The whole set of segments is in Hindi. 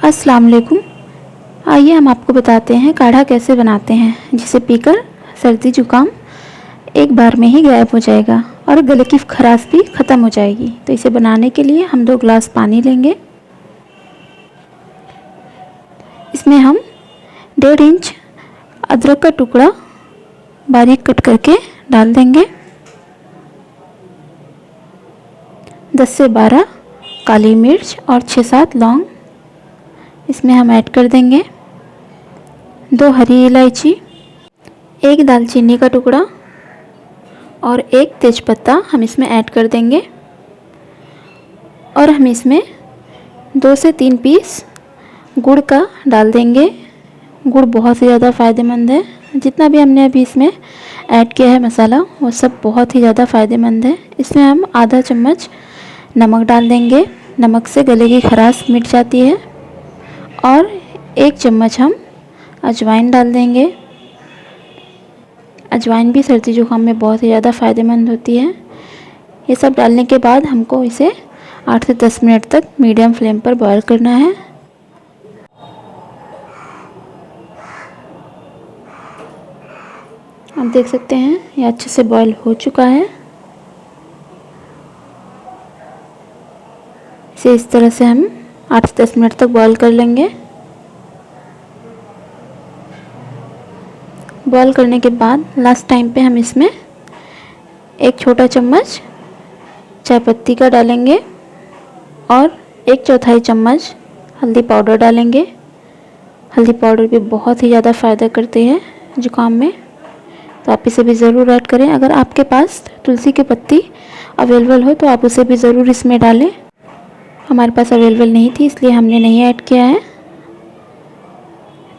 अस्सलाम वालेकुम। आइए हम आपको बताते हैं काढ़ा कैसे बनाते हैं, जिसे पीकर सर्दी जुकाम एक बार में ही गायब हो जाएगा और गले की खराश भी ख़त्म हो जाएगी। तो इसे बनाने के लिए हम 2 गिलास पानी लेंगे। इसमें हम 1.5 इंच अदरक का टुकड़ा बारीक कट करके डाल देंगे। 10 से 12 काली मिर्च और 6-7 लौंग इसमें हम ऐड कर देंगे। 2 हरी इलायची, 1 दालचीनी का टुकड़ा और 1 तेज़पत्ता हम इसमें ऐड कर देंगे। और हम इसमें 2 से 3 पीस गुड़ का डाल देंगे। गुड़ बहुत ही ज़्यादा फ़ायदेमंद है। जितना भी हमने अभी इसमें ऐड किया है मसाला, वो सब बहुत ही ज़्यादा फ़ायदेमंद है। इसमें हम आधा चम्मच नमक डाल देंगे। नमक से गले की खराश मिट जाती है। और 1 चम्मच हम अजवाइन डाल देंगे। अजवाइन भी सर्दी जुकाम में बहुत ही ज़्यादा फ़ायदेमंद होती है। ये सब डालने के बाद हमको इसे 8 से 10 मिनट तक मीडियम फ्लेम पर बॉईल करना है। आप देख सकते हैं ये अच्छे से बॉईल हो चुका है। इसे इस तरह से हम 8 से 10 मिनट तक बॉईल कर लेंगे। बॉईल करने के बाद लास्ट टाइम पे हम इसमें 1 छोटा चम्मच चाय पत्ती का डालेंगे और 1/4 चम्मच हल्दी पाउडर डालेंगे। हल्दी पाउडर भी बहुत ही ज़्यादा फ़ायदा करती है जुकाम में, तो आप इसे भी ज़रूर ऐड करें। अगर आपके पास तुलसी की पत्ती अवेलेबल हो तो आप उसे भी ज़रूर इसमें डालें। हमारे पास अवेलेबल नहीं थी, इसलिए हमने नहीं ऐड किया है।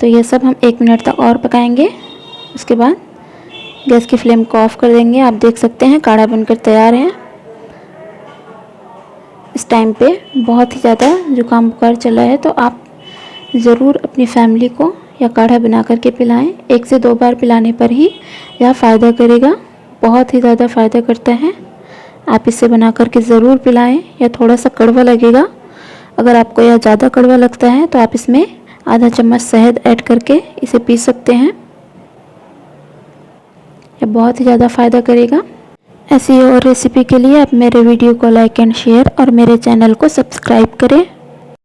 तो ये सब हम 1 मिनट तक और पकाएंगे। उसके बाद गैस की फ्लेम को ऑफ़ कर देंगे। आप देख सकते हैं काढ़ा बनकर तैयार है। इस टाइम पे बहुत ही ज़्यादा जुकाम बुखार चला है, तो आप ज़रूर अपनी फैमिली को या काढ़ा बना करके पिलाएं। 1 से 2 बार पिलाने पर ही यह फ़ायदा करेगा, बहुत ही ज़्यादा फ़ायदा करता है। आप इसे बना करके ज़रूर पिलाएं। या थोड़ा सा कड़वा लगेगा, अगर आपको यह ज़्यादा कड़वा लगता है तो आप इसमें आधा चम्मच शहद ऐड करके इसे पी सकते हैं। यह बहुत ही ज़्यादा फ़ायदा करेगा। ऐसी और रेसिपी के लिए आप मेरे वीडियो को लाइक एंड शेयर और मेरे चैनल को सब्सक्राइब करें।